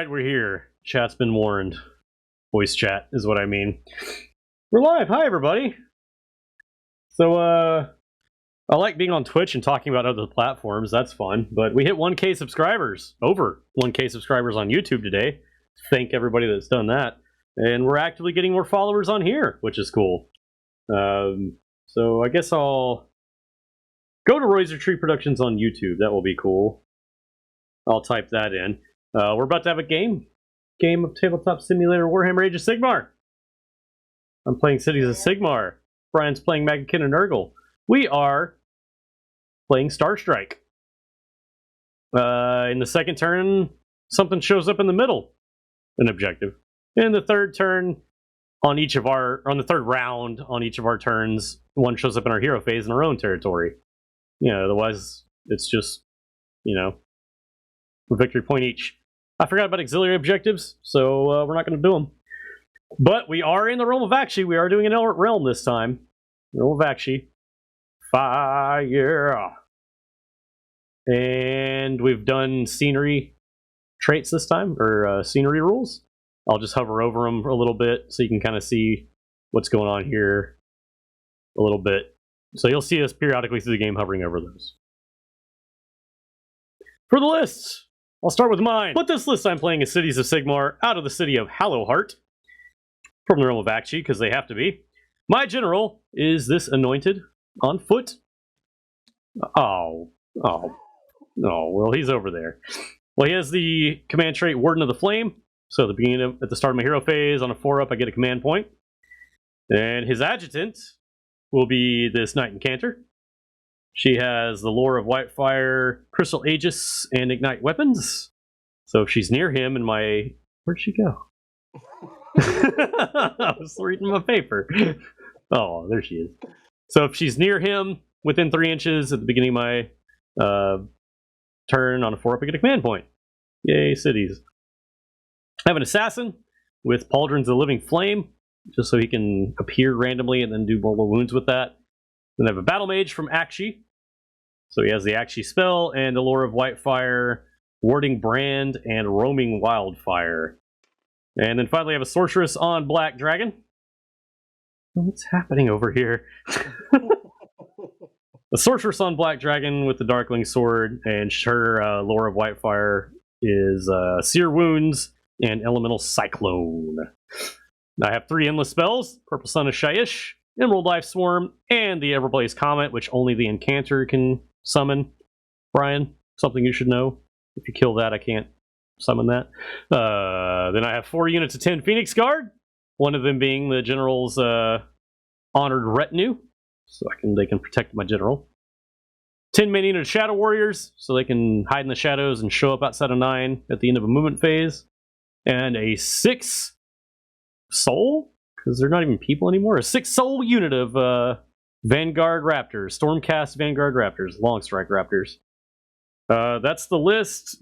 Alright, we're here. Chat's been warned. Voice chat is what I mean. We're live. Hi, everybody. So, I like being on Twitch and talking about other platforms. That's fun. But we hit 1K subscribers. Over 1K subscribers on YouTube today. Thank everybody that's done that. And we're actively getting more followers on here, which is cool. So I guess I'll go to Roy's Retreat Productions on YouTube. That will be cool. I'll type that in. We're about to have a game of Tabletop Simulator Warhammer Age of Sigmar. I'm playing Cities of Sigmar. Brian's playing Maggotkin of Nurgle. We are playing Star Strike. In the second turn, something shows up in the middle. An objective. In the third turn, on the third round, on each of our turns, one shows up in our hero phase in our own territory. Otherwise, it's just, a victory point each. I forgot about auxiliary objectives, so we're not going to do them. But we are in the realm of Akshi. We are doing an Elrond realm this time. Realm of Akshi. Fire! And we've done scenery traits this time, or scenery rules. I'll just hover over them a little bit so you can kind of see what's going on here a little bit. So you'll see us periodically through the game hovering over those. For the lists, I'll start with mine. But this list I'm playing is Cities of Sigmar out of the city of Hallowheart from the realm of Akshi, because they have to be. My general is this Anointed on foot. Oh, well, he's over there. Well, he has the command trait Warden of the Flame. So at the start of my hero phase, on a 4-up, I get a command point. And his adjutant will be this Knight Incanter. She has the lore of Whitefire, Crystal Aegis, and Ignite Weapons. So if she's near him in my... Where'd she go? I was reading my paper. Oh, there she is. So if she's near him, within 3 inches at the beginning of my turn on a 4-up, I get a command point. Yay, cities. I have an assassin with Pauldrons of the Living Flame, just so he can appear randomly and then do mortal wounds with that. Then I have a battle mage from Akshi. So he has the Akshi spell and the lore of Whitefire, Warding Brand, and Roaming Wildfire. And then finally I have a sorceress on Black Dragon. What's happening over here? A sorceress on Black Dragon with the Darkling Sword, and her lore of Whitefire is Seer Wounds and Elemental Cyclone. I have 3 endless spells: Purple Sun of Shyish, Emerald Life Swarm, and the Everblaze Comet, which only the Incanter can summon. Brian, something you should know. If you kill that, I can't summon that. Then I have 4 units of 10 Phoenix Guard, one of them being the General's Honored Retinue, so they can protect my General. 10 main unit of Shadow Warriors, so they can hide in the shadows and show up outside of 9 at the end of a movement phase. And a 6 soul, because they're not even people anymore, a 6 soul unit of Vanguard Raptors, Stormcast Vanguard Raptors, Longstrike Raptors. That's the list.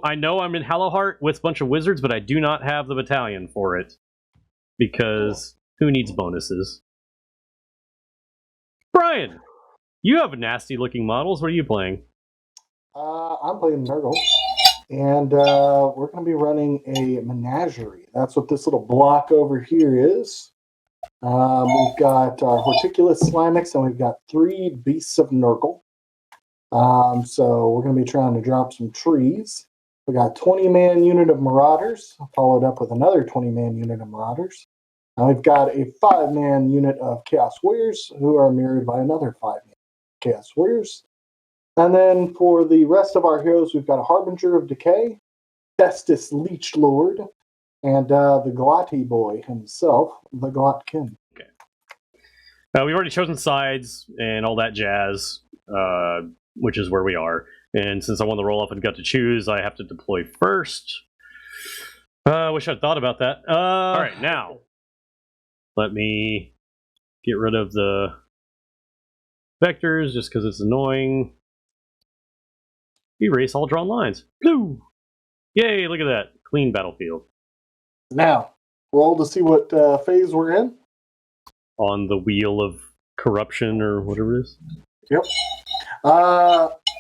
I know I'm in Hallowheart with a bunch of wizards, but I do not have the battalion for it, because who needs bonuses? Brian, you have nasty looking models. What are you playing? I'm playing Nurgle. And we're going to be running a menagerie. That's what this little block over here is. We've got our Horticulus Slimix, and we've got 3 Beasts of Nurgle. So we're going to be trying to drop some trees. We got a 20-man unit of Marauders, followed up with another 20-man unit of Marauders. And we've got a 5-man unit of Chaos Warriors, who are mirrored by another 5-man Chaos Warriors. And then for the rest of our heroes, we've got a Harbinger of Decay, Festus Leech Lord, and the Glotty Boy himself, the Glotkin. Okay. We've already chosen sides and all that jazz, which is where we are. And since I won the roll-off and got to choose, I have to deploy first. I wish I'd thought about that. All right, now, let me get rid of the vectors, just because it's annoying. Erase all drawn lines. Blue! Yay, look at that. Clean battlefield. Now, roll to see what phase we're in. On the wheel of corruption or whatever it is. Yep.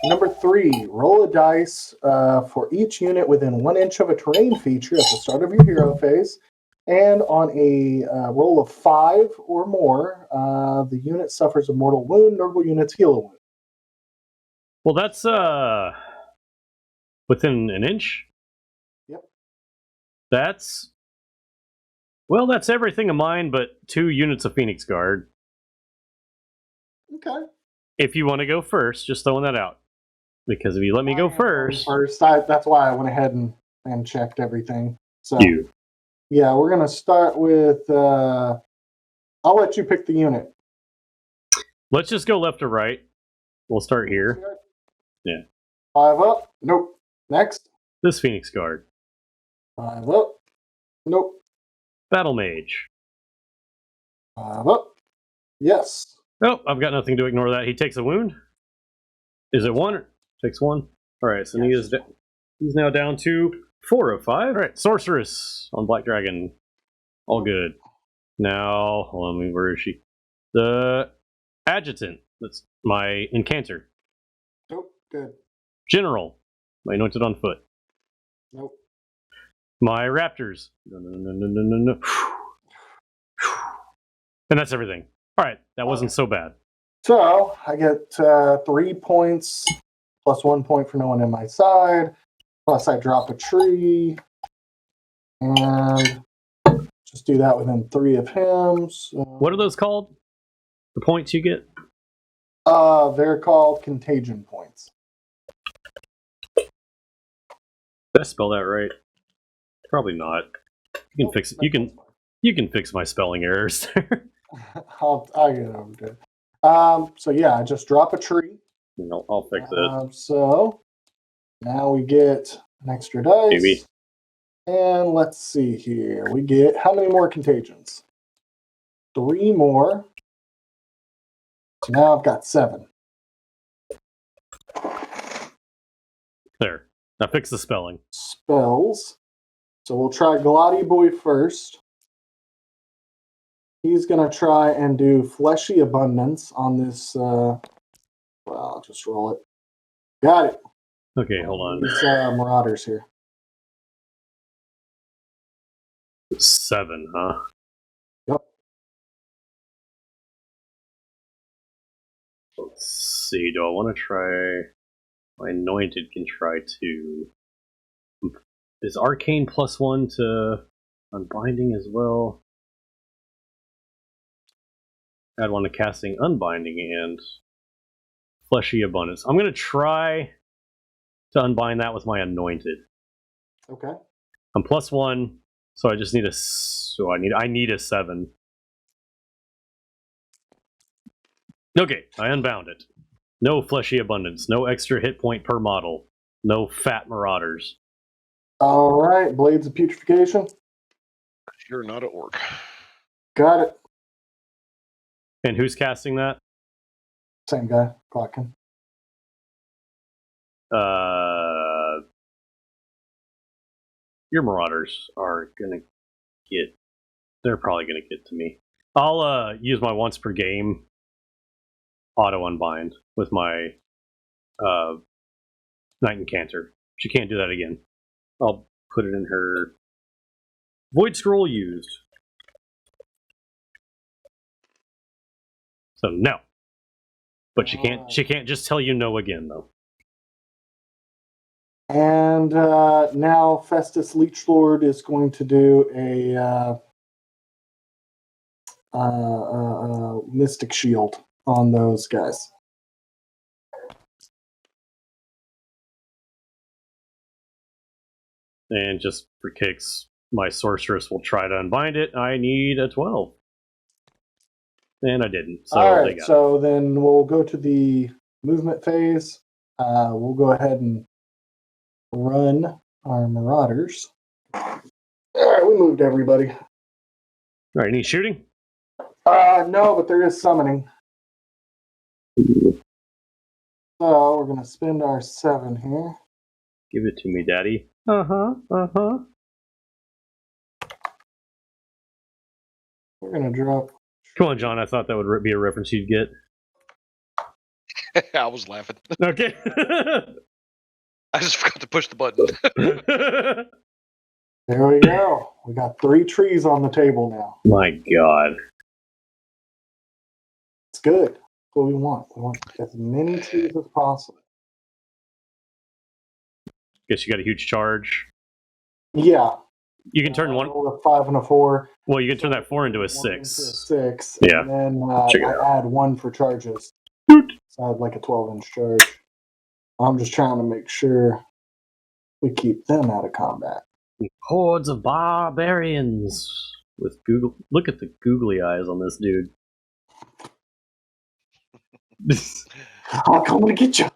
Number 3, roll a dice for each unit within 1 inch of a terrain feature at the start of your hero phase. And on a roll of 5 or more, the unit suffers a mortal wound. Nurgle units heal a wound. Well, that's within an inch? Yep. That's everything of mine, but 2 units of Phoenix Guard. Okay. If you want to go first, just throwing that out. Because if you let me go first... That's why I went ahead and checked everything. So, you. Yeah, we're going to start with... I'll let you pick the unit. Let's just go left or right. We'll start here. Yeah. 5 up. Nope. Next. This Phoenix Guard. 5 up. Nope. Battle Mage. 5 up. Yes. Oh, I've got nothing to ignore that. He takes a wound. Is it 1? Takes 1. All right, so Yes. he's now down to 4 of 5. All right, Sorceress on Black Dragon. All good. Now, hold on, where is she? The Adjutant. That's my Incanter. Nope. Good. General. My Anointed on Foot. Nope. My Raptors. No. And that's everything. All right, that wasn't so bad. So I get 3 points plus 1 point for no one in my side. Plus I drop a tree. And just do that within 3 of him. So, What are those called? The points you get? they're called contagion points. Did I spell that right? Probably not. You can fix it. You can fix my spelling errors there. I'll get it over to it. So yeah, I just drop a tree. I'll fix it. So now we get an extra dice. Maybe. And let's see here. We get how many more contagions? 3 more. So now I've got 7. There. Now fix the spelling. Spells. So we'll try Galati Boy first. He's going to try and do Fleshy Abundance on this. Well, I'll just roll it. Got it. Okay, hold on. These Marauders here. 7, huh? Yep. Let's see. Do I want to try... My Anointed can try 2. Is Arcane +1 to Unbinding as well? Add 1 to casting Unbinding and Fleshy Abundance. I'm going to try to unbind that with my Anointed. Okay. I'm +1, so I just need I need a 7. Okay, I unbound it. No Fleshy Abundance, no extra hit point per model, no fat Marauders. All right, Blades of Putrefaction. You're not an orc. Got it. And who's casting that? Same guy, Glotkin. Your Marauders are gonna get... They're probably gonna get to me. I'll use my once per game auto unbind with my Knight Incanter. She can't do that again. I'll put it in her Void Scroll used. So no. But she can't just tell you no again though. And now Festus Leechlord is going to do a Mystic Shield on those guys. And just for kicks, my Sorceress will try to unbind it. I need a 12. And I didn't. So all they right, got so then we'll go to the movement phase. We'll go ahead and run our Marauders. All right, we moved everybody. All right, any shooting? No, but there is summoning. So we're going to spend our 7 here. Give it to me, Daddy. We're going to drop. Come on, John. I thought that would be a reference you'd get. I was laughing. Okay. I just forgot to push the button. There we go. We got 3 trees on the table now. My God. It's good. That's what we want. We want as many trees as possible. Guess you got a huge charge. Yeah. You can turn one. A 5 and a 4. Well, you can turn that 4 into a 6. Into a 6. Yeah. And then Check it I add 1 for charges. Boot. So I had like a 12-inch charge. I'm just trying to make sure we keep them out of combat. Hordes of barbarians with Google. Look at the googly eyes on this dude. I'll come to get you.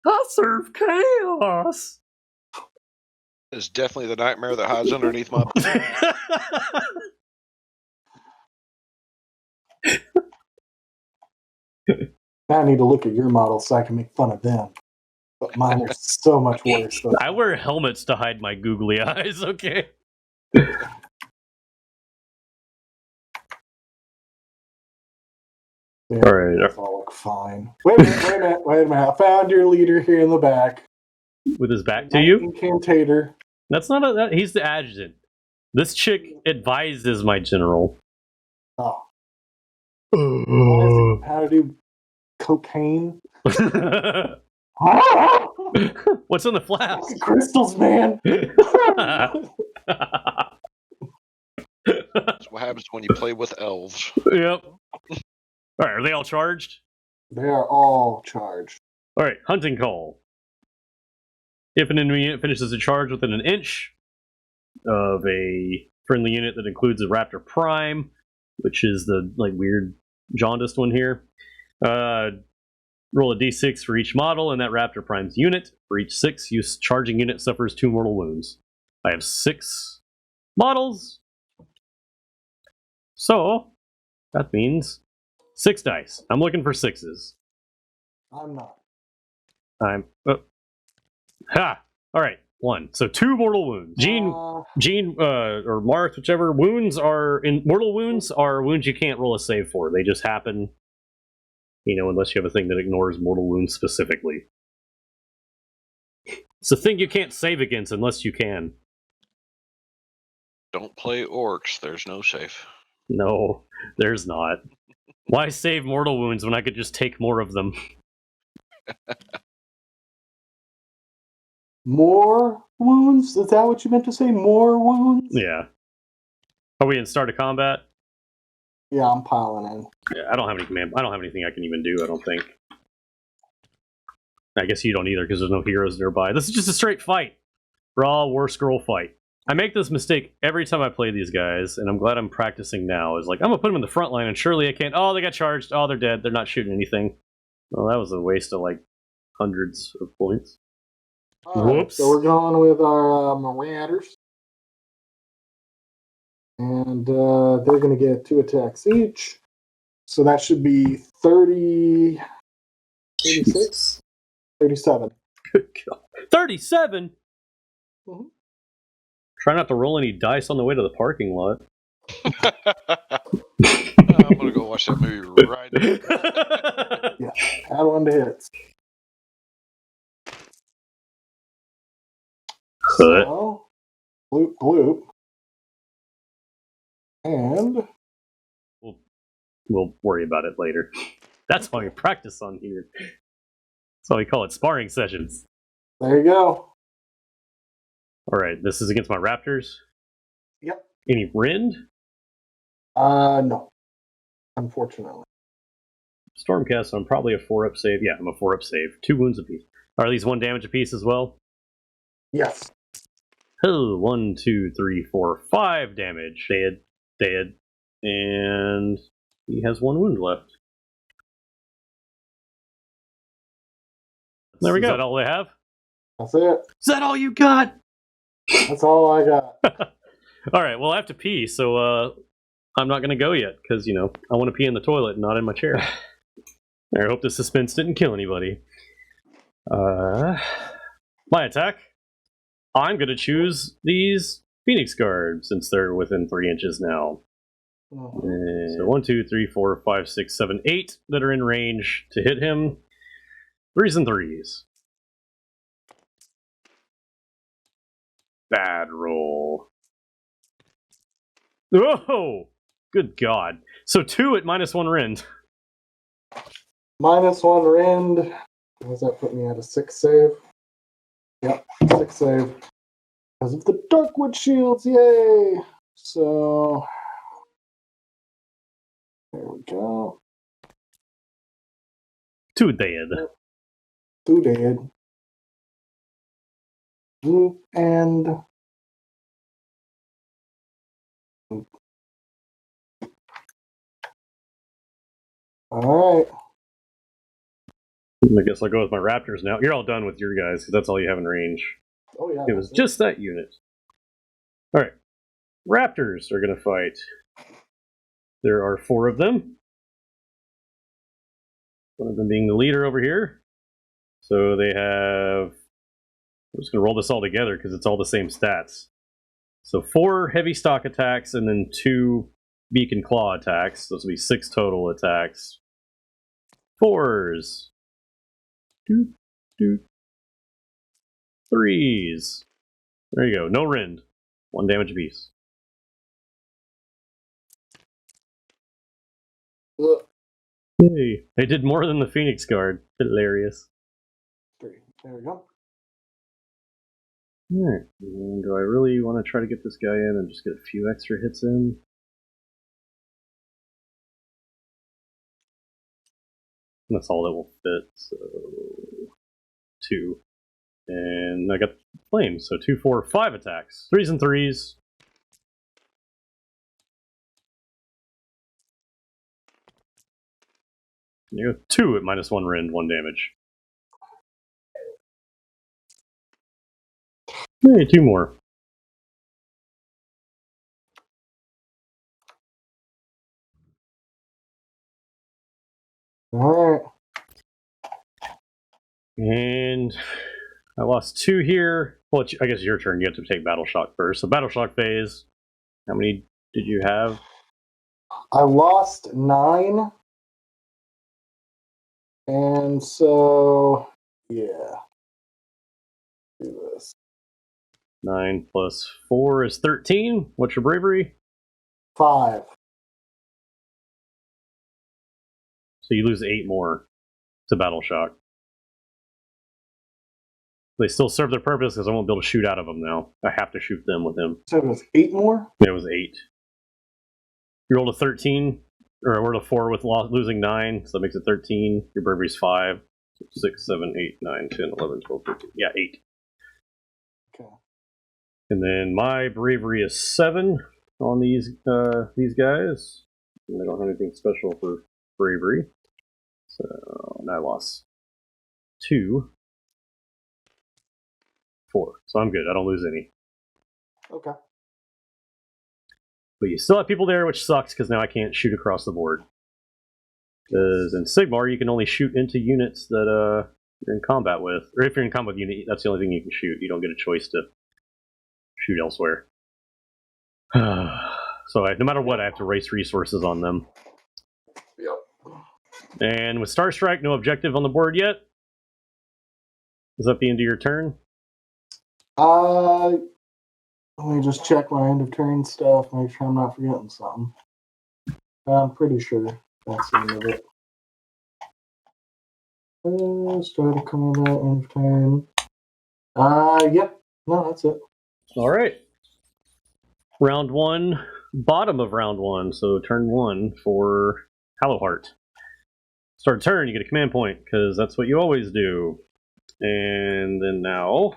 I serve chaos. It's definitely the nightmare that hides underneath my. Now I need to look at your models so I can make fun of them. But mine are so much worse. I wear helmets to hide my googly eyes, okay? Yeah, All right. those all look fine. Wait a minute. I found your leader here in the back. With his back to you? Incantator. That's not a. He's the adjutant. This chick advises my general. Oh. How to do cocaine? What's in the flask? Crystals, man. That's what happens when you play with elves. Yep. All right, are they all charged? They are all charged. All right, hunting call. If an enemy unit finishes a charge within an inch of a friendly unit that includes a Raptor Prime, which is the weird jaundiced one here, roll a d6 for each model in that Raptor Prime's unit. For each 6, use charging unit suffers 2 mortal wounds. I have 6 models, so that means 6 dice. I'm looking for 6s. I'm not. Ha! All right, 1. So 2 mortal wounds. Gene, or Marth, whichever. Mortal wounds are wounds you can't roll a save for. They just happen, unless you have a thing that ignores mortal wounds specifically. It's a thing you can't save against unless you can. Don't play orcs. There's no safe. No, there's not. Why save mortal wounds when I could just take more of them? More wounds? Is that what you meant to say? More wounds? Yeah. Are we in start of combat? Yeah, I'm piling in. Yeah, I don't have anything I can even do, I don't think. I guess you don't either because there's no heroes nearby. This is just a straight fight. Raw war scroll fight. I make this mistake every time I play these guys, and I'm glad I'm practicing now. Is I'm gonna put them in the front line, and surely I can't. Oh, they got charged. Oh, they're dead. They're not shooting anything. Well, that was a waste of hundreds of points. Whoops. So we're going with our Marauders. And they're going to get 2 attacks each. So that should be 30... 36? 37. Good God. 37? Mm-hmm. Try not to roll any dice on the way to the parking lot. I'm going to go watch that movie right now. Yeah, add 1 to hits. So, bloop, bloop. And we'll worry about it later. That's why we practice on here. That's why we call it sparring sessions. There you go. All right, this is against my Raptors. Yep. Any Rend? No. Unfortunately. Stormcast, so I'm probably a 4-up save. Yeah, I'm a 4-up save. 2 wounds apiece. Are these 1 damage apiece as well? Yes. Oh, 1, 2, 3, 4, 5 damage. Dead. And he has 1 wound left. There we go. Is that all they have? That's it. Is that all you got? That's all I got. All right, well, I have to pee, so I'm not going to go yet, because, I want to pee in the toilet, not in my chair. I hope the suspense didn't kill anybody. My attack. I'm going to choose these Phoenix Guard, since they're within 3 inches now. So 1, 2, 3, 4, 5, 6, 7, 8 that are in range to hit him. 3s and 3s. Bad roll. Oh! Good God. So 2 at -1 rend. -1 rend. Does that put me at a 6 save? Yep, 6 save. Because of the Darkwood shields, yay! So, there we go. 2 dead. 2 dead. And alright. I guess I'll go with my raptors now. You're all done with your guys, because that's all you have in range. Oh, yeah. It was just that unit. Alright. Raptors are going to fight. There are 4 of them. One of them being the leader over here. So they have... I'm just going to roll this all together because it's all the same stats. So 4 heavy stock attacks and then 2 beak and claw attacks. Those will be 6 total attacks. 4s. 3s. There you go. No rend. 1 damage apiece. Ugh. Hey, they did more than the Phoenix Guard. Hilarious. 3. There we go. Alright, and do I really want to try to get this guy in and just get a few extra hits in? That's all that will fit, so 2. And I got flames, so 2, 4, 5 attacks. 3s and 3s. You go 2 at -1 rend, 1 damage. Hey, 2 more. Alright. And I lost 2 here. Well, I guess it's your turn. You have to take Battle Shock first. So Battle Shock phase. How many did you have? I lost 9. And so, yeah. Do this. 9 plus 4 is 13. What's your bravery? 5. So you lose 8 more to Battle Shock. They still serve their purpose because I won't be able to shoot out of them now. I have to shoot them with him. So it was 8 more? It was 8. You rolled a 13, or I rolled a 4 with losing 9, so that makes it 13. Your bravery's 5. 6, 7, 8, 9, 10, 11, 12, 13. Yeah, 8. Okay. And then my bravery is 7 on these guys. And I don't have anything special for bravery. So I lost 2. 4. So I'm good. I don't lose any. Okay. But you still have people there, which sucks because now I can't shoot across the board. Because in Sigmar, you can only shoot into units that you're in combat with. Or if you're in combat with unit, that's the only thing you can shoot. You don't get a choice to shoot elsewhere. So no matter what, I have to waste resources on them. Yep. And with Star Strike, no objective on the board yet. Is that the end of your turn? Let me just check my end of turn stuff, make sure I'm not forgetting something. I'm pretty sure that's the end of it. Start a combat, end of turn. Yep. No, that's it. All right. Round 1, bottom of round 1, so turn 1 for Hallowheart. Start a turn, you get a command point, because that's what you always do. And then now,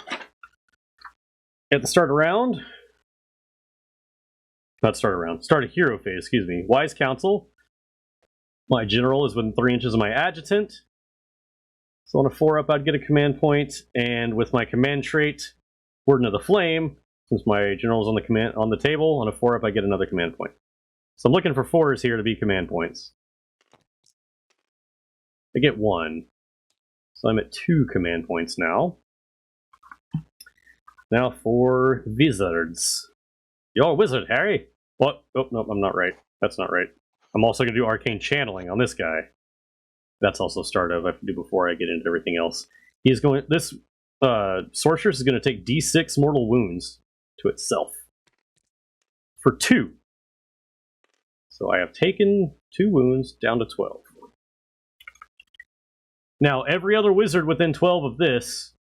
at the start a round, not start a round, start a hero phase, excuse me. Wise Counsel. My general is within 3 inches of my adjutant. So on a 4-up, I'd get a command point, and with my command trait, Warden of the Flame, since my general is on the table, on a 4-up, I get another command point. So I'm looking for 4s here to be command points. I get 1. So I'm at 2 command points now. Now for wizards. You're a wizard, Harry. What? Oh, no, I'm not right. that's not right. I'm also going to do arcane channeling on this guy. That's also start of. I have to do before I get into everything else. He's going. This sorceress is going to take D6 mortal wounds to itself for 2. So I have taken 2 wounds down to 12. Now every other wizard within 12 of this,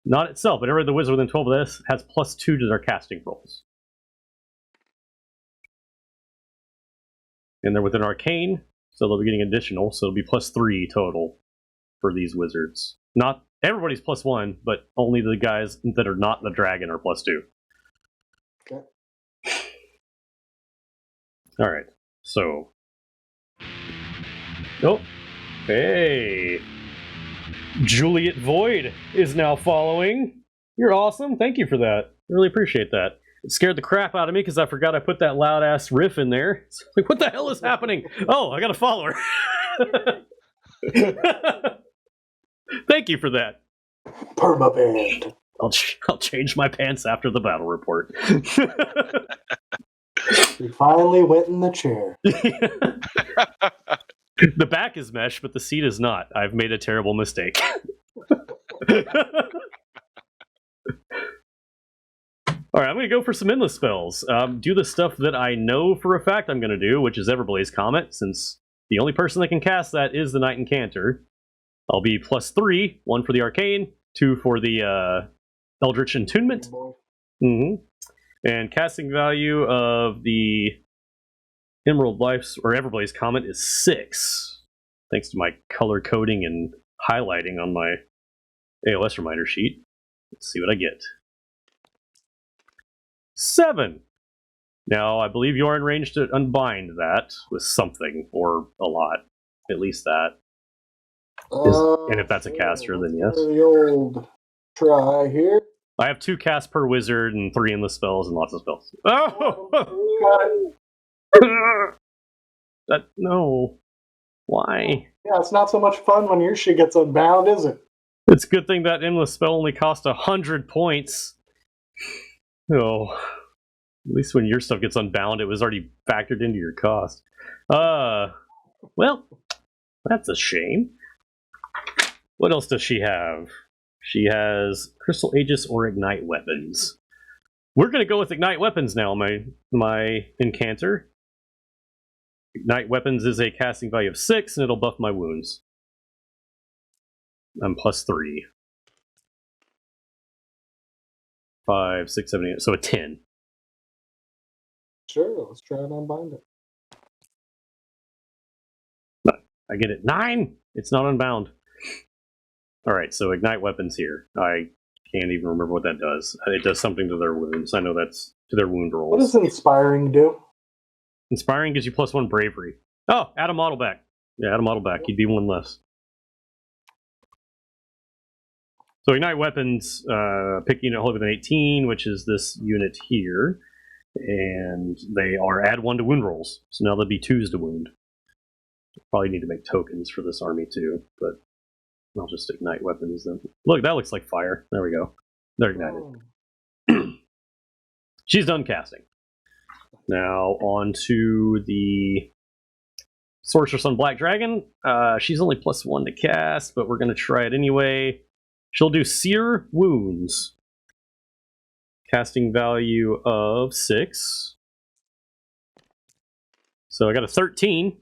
not itself, but every other wizard within 12 of this has +2 to their casting rolls. And they're within arcane, so they'll be getting additional, so it'll be +3 total for these wizards. Not everybody's +1, but only the guys that are not the dragon are +2. Okay. Alright, so. Oh, hey. Juliet Void is now following. You're awesome. Thank you for that. Really appreciate that. It scared the crap out of me because I forgot I put that loud ass riff in there. It's like, what the hell is happening? Oh, I got a follower. Thank you for that. Permaband. I'll change my pants after the battle report. We finally went in the chair. The back is mesh, but the seat is not. I've made a terrible mistake. Alright, I'm going to go for some endless spells. Do the stuff that I know for a fact I'm going to do, which is Everblaze Comet, since the only person that can cast that is the Knight Incanter. I'll be +3, 1 for the Arcane, 2 for the Eldritch Entombment. And casting value of the Emerald Life's or Everblaze Comet is 6, thanks to my color coding and highlighting on my AOS reminder sheet. Let's see what I get. 7. Now, I believe you're in range to unbind that with something, or a lot. At least that. And if that's a caster, then yes. The old try here. I have 2 casts per wizard and 3 endless spells and lots of spells. Oh! No. Why? Yeah, it's not so much fun when your shit gets unbound, is it? It's a good thing that endless spell only cost 100 points. Oh. At least when your stuff gets unbound, it was already factored into your cost. Well, that's a shame. What else does she have? She has Crystal Aegis or Ignite Weapons. We're going to go with Ignite Weapons now, my Incanter. Ignite Weapons is a casting value of 6, and it'll buff my wounds. I'm +3. 5, 6, 7, 8, so a 10. Sure, let's try and unbind it. I get it. 9! It's not unbound. Alright, so Ignite Weapons here. I can't even remember what that does. It does something to their wounds. I know that's to their wound rolls. What does Inspiring do? Inspiring gives you +1 bravery. Oh, add a model back. Yeah, add a model back. You'd be 1 less. So Ignite Weapons, pick unit wholly within 18, which is this unit here. And they are add 1 to wound rolls. So now there'll be 2s to wound. Probably need to make tokens for this army too, but I'll just Ignite Weapons then. Look, that looks like fire. There we go. They're ignited. She's done casting. Now on to the Sorceress on Black Dragon. She's only +1 to cast, but we're going to try it anyway. She'll do Sear Wounds. Casting value of 6. So I got a 13.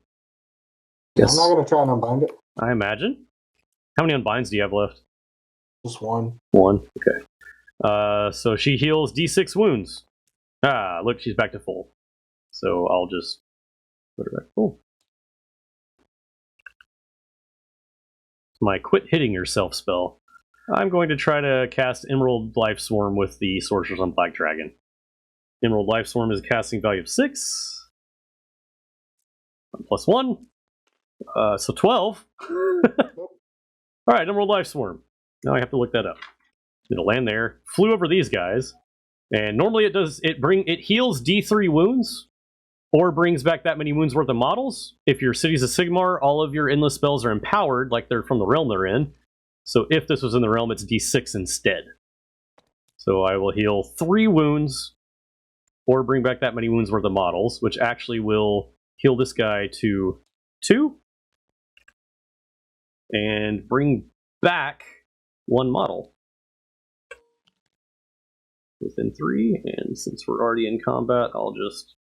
Yes. I'm not going to try and unbind it. I imagine. How many unbinds do you have left? Just 1. 1, okay. So she heals D6 wounds. Ah, look, she's back to full. So I'll just put her back full. My quit hitting yourself spell. I'm going to try to cast Emerald Life Swarm with the Sorceress on Black Dragon. Emerald Life Swarm is a casting value of 6. +1. So 12. Alright, Emerald Life Swarm. Now I have to look that up. It'll land there. Flew over these guys. And normally it heals D3 wounds. Or brings back that many wounds worth of models. If your city's a Sigmar, all of your endless spells are empowered, like they're from the realm they're in. So if this was in the realm, it's D6 instead. So I will heal 3 wounds, or bring back that many wounds worth of models, which actually will heal this guy to 2, and bring back 1 model within 3. And since we're already in combat, I'll just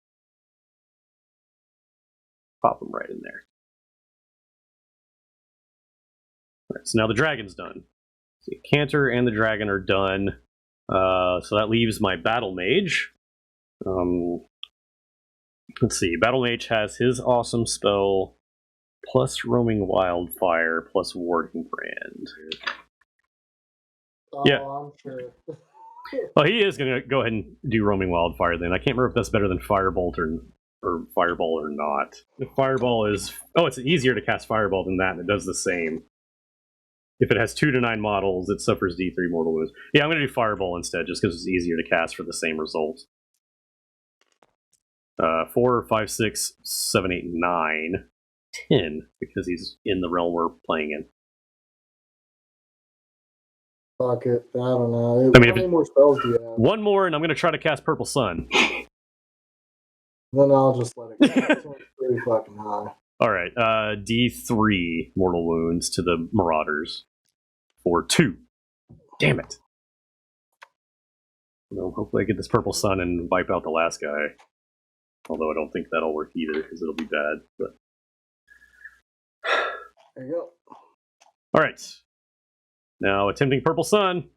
pop them right in there. All right, so now the dragon's done. So Cantor and the dragon are done. So that leaves my battle mage. Let's see. Battle mage has his awesome spell plus roaming wildfire plus warding brand. Oh, Yeah. I'm sure. Well, he is going to go ahead and do roaming wildfire then. I can't remember if that's better than firebolt or fireball or not. The fireball is... Oh, it's easier to cast fireball than that, and it does the same. If it has 2 to 9 models, it suffers D3 mortal wounds. Yeah, I'm going to do fireball instead, just because it's easier to cast for the same result. 4, 5, 6, 7, 8, 9, 10, because he's in the realm we're playing in. Fuck it. I don't know. I mean, How many more spells do you have? 1 more, and I'm going to try to cast Purple Sun. Then I'll just let it go. This one's pretty fucking high. Alright, D3 mortal wounds to the Marauders. For 2. Damn it. Well, hopefully I get this Purple Sun and wipe out the last guy. Although I don't think that'll work either, because it'll be bad. But There you go. alright. Now attempting Purple Sun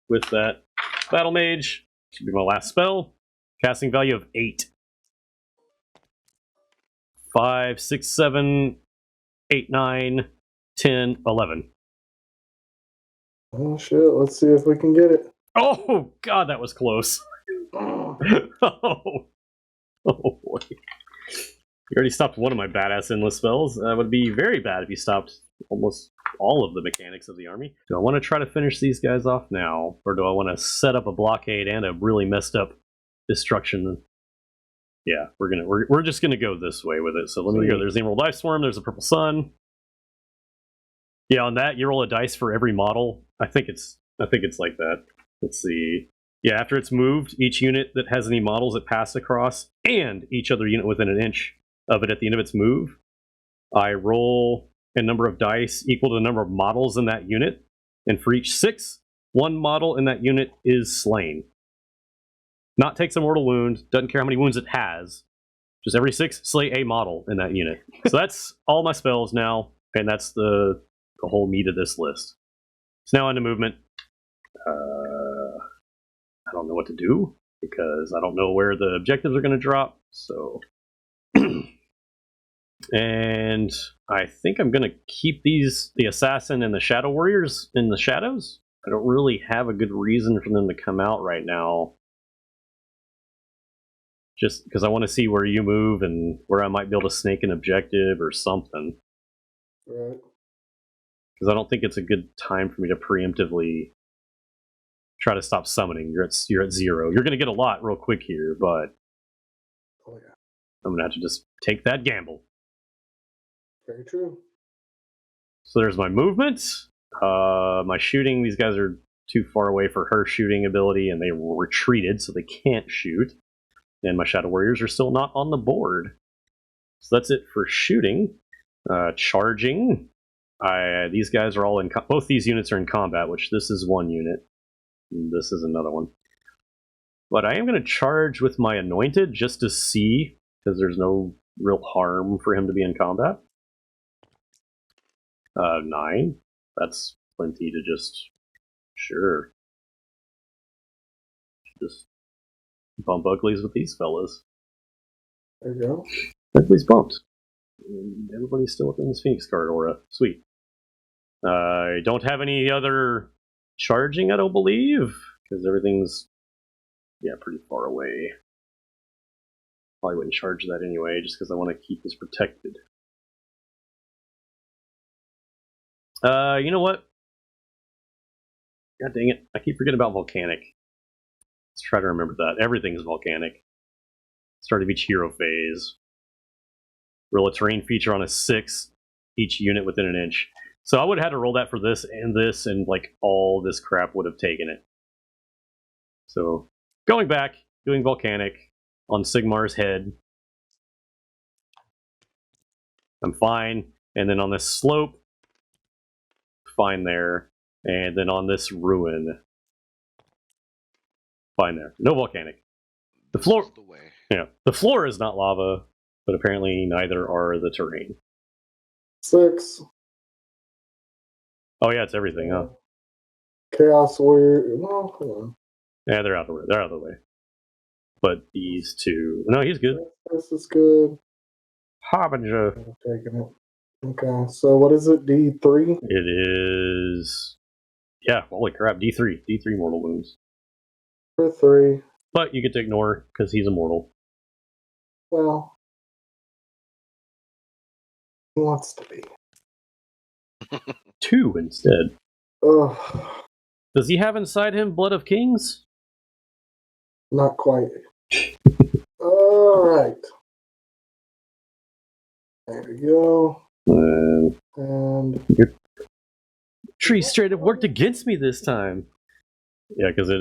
with that Battle Mage. Should be my last spell. Casting value of 8. 5, 6, 7, 8, 9, 10, 11. Oh shit, let's see if we can get it. Oh god, that was close. Oh boy. You already stopped one of my badass endless spells. That would be very bad if you stopped almost all of the mechanics of the army. Do I want to try to finish these guys off now? Or do I want to set up a blockade and a really messed up destruction? Yeah, we're just gonna go this way with it. So let me go. There's the Emerald Ice Swarm, there's a Purple Sun. Yeah, on that you roll a dice for every model. I think it's like that. Let's see. Yeah, after it's moved, each unit that has any models it passed across, and each other unit within an inch of it at the end of its move, I roll a number of dice equal to the number of models in that unit, and for each 6, 1 model in that unit is slain. Not takes a mortal wound, doesn't care how many wounds it has. Just every 6, slay a model in that unit. So that's all my spells now, and that's the whole meat of this list. So now into movement. I don't know what to do, because I don't know where the objectives are going to drop, so... And I think I'm going to keep the Assassin and the Shadow Warriors in the shadows. I don't really have a good reason for them to come out right now. Just because I want to see where you move and where I might be able to snake an objective or something. Right. Because I don't think it's a good time for me to preemptively try to stop summoning. You're at 0. You're going to get a lot real quick here, but Oh yeah. I'm going to have to just take that gamble. Very true. So there's my movement. My shooting, these guys are too far away for her shooting ability, and they retreated, so they can't shoot. And my Shadow Warriors are still not on the board. So that's it for shooting. Charging. These guys are all in... both these units are in combat, which this is one unit. And this is another one. But I am going to charge with my Anointed just to see, because there's no real harm for him to be in combat. 9. That's plenty to just... Sure. Just bump uglies with these fellas. There you go. Uglies bumped. And everybody's still within this Phoenix card aura. Sweet. I don't have any other charging, I don't believe, because everything's, yeah, pretty far away. Probably wouldn't charge that anyway, just because I want to keep this protected. You know what? God dang it. I keep forgetting about volcanic. Let's try to remember that. Everything's volcanic. Start of each hero phase. Roll a terrain feature on a 6, each unit within an inch. So I would have had to roll that for this, and like all this crap would have taken it. So going back, doing volcanic on Sigmar's head. I'm fine. And then on this slope, fine there. And then on this ruin, fine there. No volcanic. The floor, This is the way. yeah, the floor is not lava, but apparently neither are the terrain. 6. Oh yeah, it's everything, huh? Chaos Warrior. Well, hold on. Yeah, they're out of the way. They're out of the way. But these two, no, he's good. This is good. Harbinger. I'm taking it. Okay, so what is it? D3? It is, yeah. Holy crap, D3 mortal wounds. For 3. But you get to ignore because he's immortal. Well, he wants to be. 2 instead. Ugh, Does he have inside him Blood of Kings? not quite. All right. There we go. And Tree straight up worked against me this time. Yeah, because it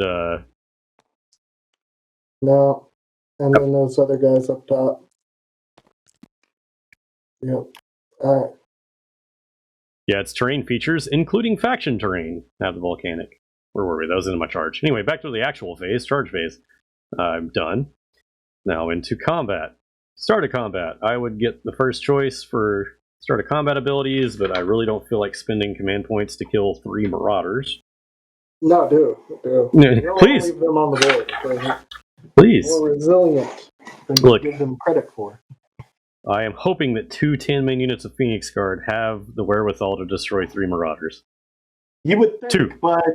no. And then those other guys up top. Yep. All right. yeah, its terrain features, including faction terrain, have the volcanic. Where were we? That was into my charge. Anyway, back to the actual phase, charge phase. I'm done. Now into combat. Start of combat. I would get the first choice for start of combat abilities, but I really don't feel like spending command points to kill 3 marauders. No, do. Yeah, You don't please. leave them on the board. They're Please. more resilient than Look. you give them credit for. I am hoping that 2 10-man units of Phoenix Guard have the wherewithal to destroy 3 marauders. You would think, 2. but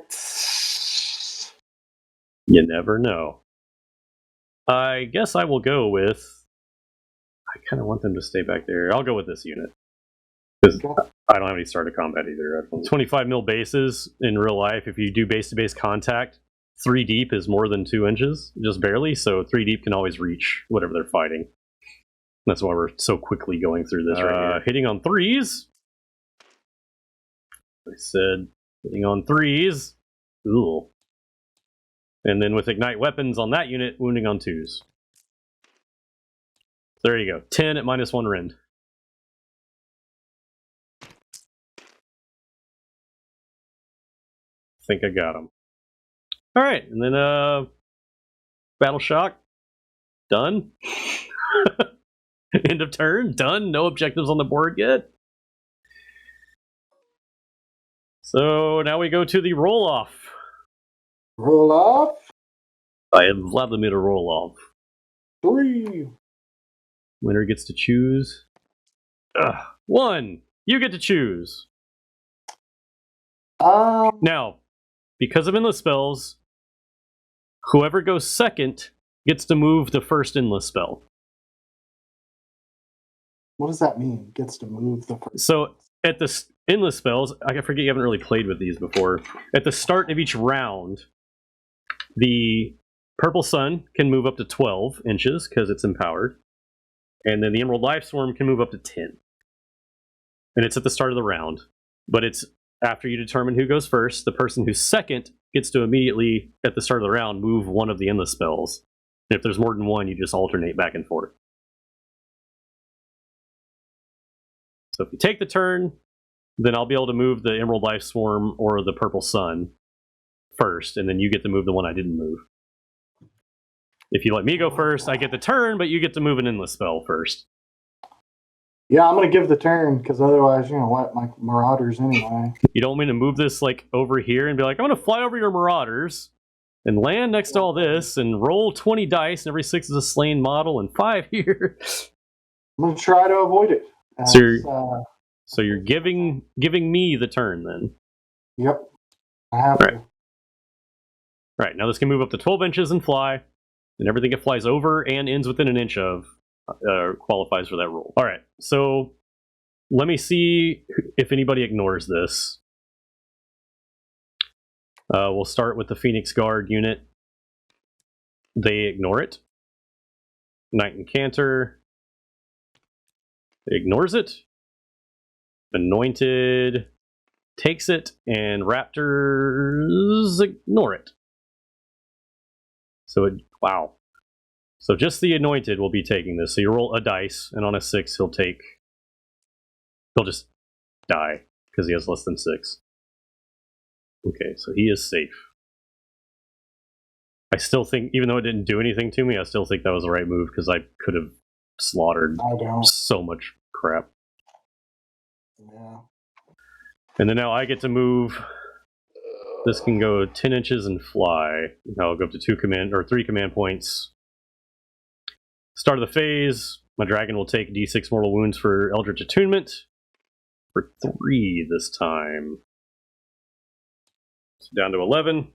You never know. I guess I will go with... I kind of want them to stay back there. I'll go with this unit. Because I don't have any start of combat either. 25 mil bases in real life, if you do base-to-base contact, 3 deep is more than 2 inches, just barely, so 3 deep can always reach whatever they're fighting. That's why we're so quickly going through this right here. Hitting on 3s. I said hitting on 3s. Ooh. And then with ignite weapons on that unit, wounding on 2s. There you go. 10 at -1 rend. Think I got him. All right, and then battle shock. Done. End of turn. Done. No objectives on the board yet. So now we go to the roll off. roll off. I am Vladimir roll off. 3. Winner gets to choose. 1. You get to choose. Now, because of endless spells, whoever goes second gets to move the first endless spell. What does that mean? Gets to move the first. So at the endless spells, I forget you haven't really played with these before. At the start of each round, the Purple Sun can move up to 12 inches because it's empowered. And then the Emerald Life Swarm can move up to 10. And it's at the start of the round. But it's after you determine who goes first, the person who's second gets to immediately, at the start of the round, move one of the endless spells. And if there's more than one, you just alternate back and forth. So if you take the turn, then I'll be able to move the Emerald Life Swarm or the Purple Sun first, and then you get to move the one I didn't move. If you let me go first, I get the turn, but you get to move an endless spell first. Yeah, I'm going to give the turn because otherwise, you know what, my marauders anyway. You don't want me to move this like over here and be like, I'm going to fly over your marauders and land next to all this and roll 20 dice, and every 6 is a slain model and 5 here. I'm going to try to avoid it. So you're giving me the turn then. Yep, I have to. All right, now this can move up to 12 inches and fly, and everything it flies over and ends within an inch of qualifies for that rule. All right, so let me see if anybody ignores this. We'll start with the Phoenix Guard unit. They ignore it. Knight and Cantor ignores it. Anointed takes it, and Raptors ignore it. So wow. So just the Anointed will be taking this. So you roll a dice, and on a 6, he'll take He'll just die because he has less than 6. Okay, so he is safe. I still think, even though it didn't do anything to me, I still think that was the right move because I could have slaughtered so much crap. Yeah. And then now I get to move. This can go 10 inches and fly. Now I'll go up to 3 command points. Start of the phase, my dragon will take d6 mortal wounds for Eldritch Attunement. For 3 this time. So down to 11.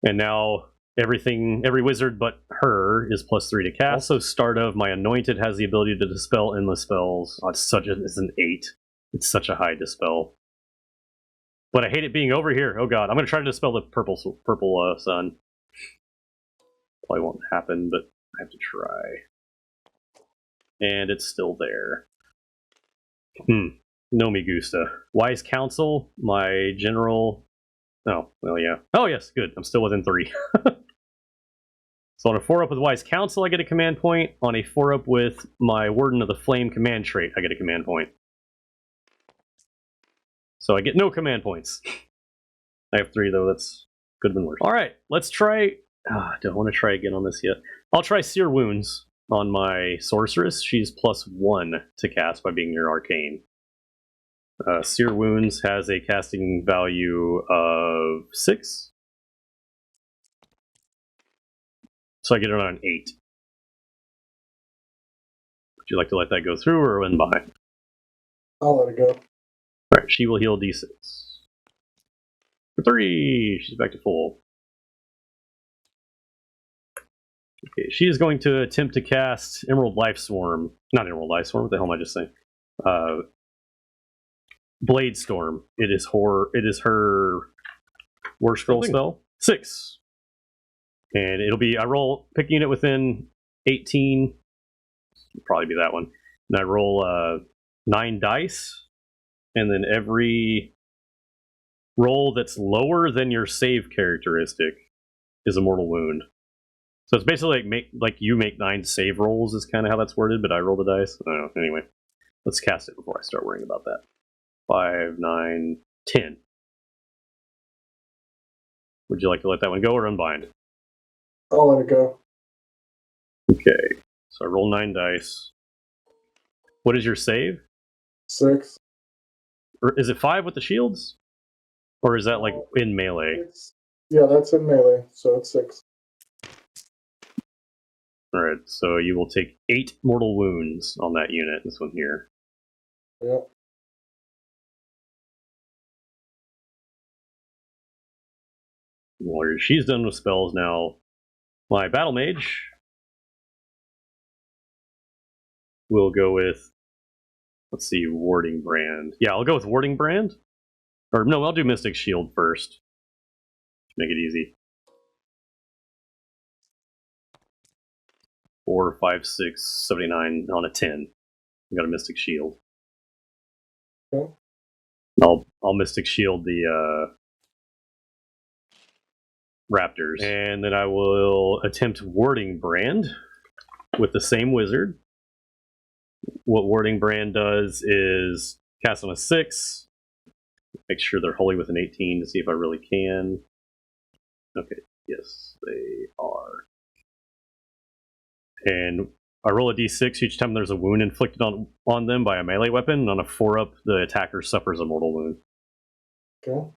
And now every wizard but her is +3 to cast. Also, start of my anointed has the ability to dispel endless spells. Oh, it's an 8. It's such a high dispel. But I hate it being over here. Oh god, I'm gonna try to dispel the purple sun. Probably won't happen, but I have to try. And it's still there. No me gusta. Wise Counsel, my general. Oh, well, yeah. Oh, yes, good. I'm still within 3. So on a 4-up with Wise Counsel, I get a command point. On a 4-up with my Warden of the Flame command trait, I get a command point. So I get no command points. I have 3, though. That's could have been worse. All right, let's try. I don't want to try again on this yet. I'll try Seer Wounds on my Sorceress. She's +1 to cast by being near Arcane. Seer Wounds has a casting value of 6. So I get it on an 8. Would you like to let that go through or run by? I'll let it go. Alright, she will heal d6. For 3, she's back to full. Okay, she is going to attempt to cast Emerald Life Swarm. Not Emerald Life Swarm, what the hell am I just saying? Blade Storm. It is her worst scroll spell. 6. And it'll be, I roll, pick unit within 18. It'll probably be that one. And I roll 9 dice. And then every roll that's lower than your save characteristic is a mortal wound. So it's basically like you make 9 save rolls is kind of how that's worded, but I roll the dice. I don't know. Anyway, let's cast it before I start worrying about that. 5, 9, 10. Would you like to let that one go or unbind? I'll let it go. Okay, so I roll 9 dice. What is your save? 6. Or is it 5 with the shields? Or is that like in melee? Yeah, that's in melee, so it's 6. Alright, so you will take 8 mortal wounds on that unit, this one here. Yeah. Well, she's done with spells now. My battle mage will go with, let's see, Warding Brand. Yeah, I'll go with Warding Brand. Or no, I'll do Mystic Shield first. Make it easy. 4, 5, 6, 79 on a 10. I got a Mystic Shield. Okay. I'll Mystic Shield the Raptors. And then I will attempt Warding Brand with the same wizard. What Warding Brand does is cast on a 6. Make sure they're wholly with an 18 to see if I really can. Okay, yes, they are. And I roll a d6 each time there's a wound inflicted on them by a melee weapon. And on a 4-up, the attacker suffers a mortal wound. Okay.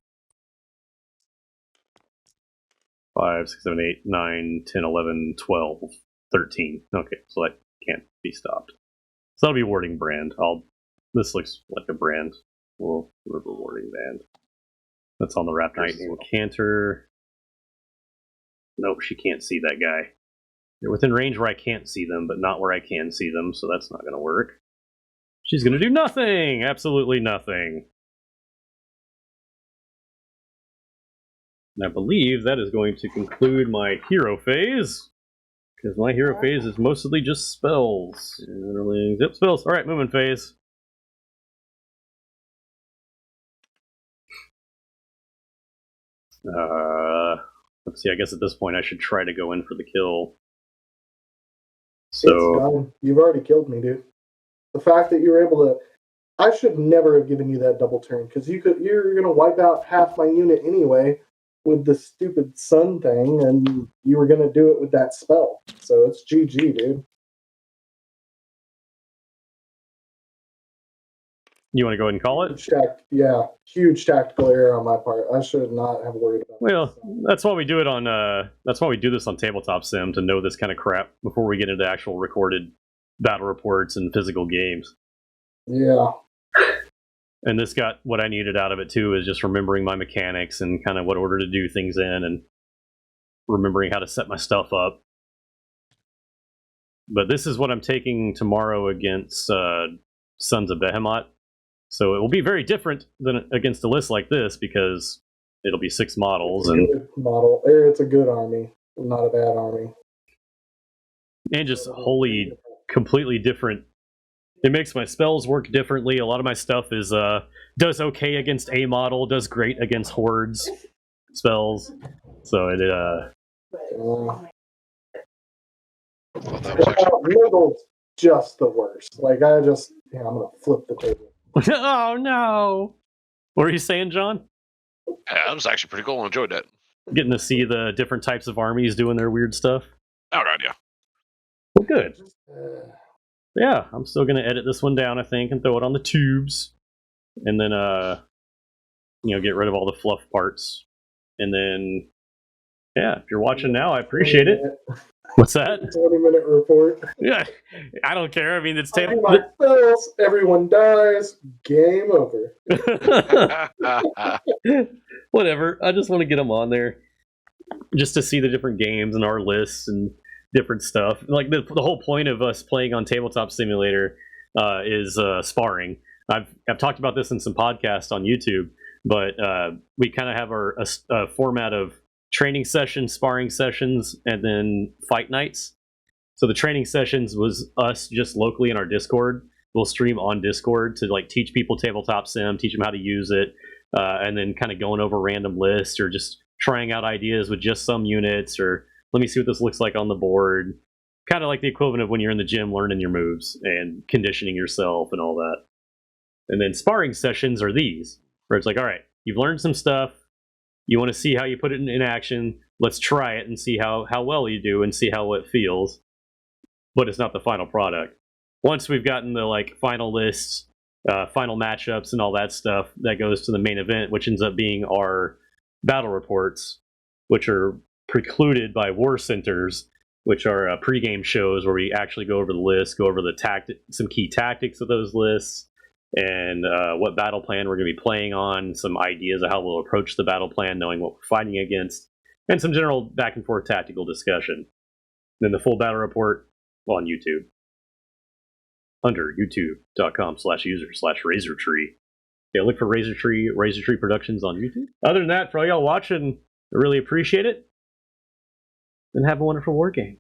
5, 6, 7, 8, 9, 10, 11, 12, 13. Okay, so that can't be stopped. So that'll be Warding Brand. This looks like a brand. We'll remember Warding Band. That's on the Raptor. Nightingale Canter. Nope, she can't see that guy. They're within range where I can't see them, but not where I can see them, so that's not going to work. She's going to do nothing! Absolutely nothing. And I believe that is going to conclude my hero phase. Because my hero phase is mostly just spells. Yep, spells. Alright, movement phase. Let's see, I guess at this point I should try to go in for the kill. So It's done. You've already killed me, dude. The fact that you were able to, I should never have given you that double turn because you're going to wipe out half my unit anyway with the stupid sun thing, and you were going to do it with that spell. So it's GG, dude. You want to go ahead and call it? Huge tactical error on my part. I should not have worried about Well, that's why we do it on. That's why we do this on Tabletop Sim, to know this kind of crap before we get into actual recorded battle reports and physical games. Yeah. And this got what I needed out of it too, is just remembering my mechanics and kind of what order to do things in, and remembering how to set my stuff up. But this is what I'm taking tomorrow against Sons of Behemoth. So it will be very different than against a list like this, because it'll be 6 models. It's a good army, not a bad army. And just wholly, completely different. It makes my spells work differently. A lot of my stuff is does okay against a model, does great against hordes spells. So it Nurgle's just the worst. Like I'm gonna flip the table. Oh no! What are you saying, John? Yeah, that was actually pretty cool. I enjoyed that. Getting to see the different types of armies doing their weird stuff. Oh god, yeah. Well, good. Yeah, I'm still gonna edit this one down, I think, and throw it on the tubes, and then get rid of all the fluff parts, and then if you're watching now, I appreciate it. What's that? 20-minute report. Yeah, I don't care. I mean, it's my spells. Everyone dies. Game over. Whatever. I just want to get them on there, just to see the different games and our lists and different stuff. Like the whole point of us playing on Tabletop Simulator is sparring. I've talked about this in some podcasts on YouTube, but we kind of have our format of training sessions, sparring sessions, and then fight nights. So the training sessions was us just locally in our Discord. We'll stream on Discord to like teach people Tabletop Sim, teach them how to use it, and then kind of going over random lists or just trying out ideas with just some units, or let me see what this looks like on the board. Kind of like the equivalent of when you're in the gym learning your moves and conditioning yourself and all that. And then sparring sessions are these, where it's like, all right, you've learned some stuff. You want to see how you put it in action. Let's try it and see how well you do and see how it feels. But it's not the final product. Once we've gotten the final lists, final matchups, and all that stuff, that goes to the main event, which ends up being our battle reports, which are precluded by war centers, which are pregame shows where we actually go over the list, go over some key tactics of those lists, and what battle plan we're going to be playing on, some ideas of how we'll approach the battle plan, knowing what we're fighting against, and some general back and forth tactical discussion. Then the full battle report on YouTube under youtube.com/user/razortree. Yeah, look for Razortree Productions on YouTube. Other than that, for all y'all watching, I really appreciate it. And have a wonderful war game.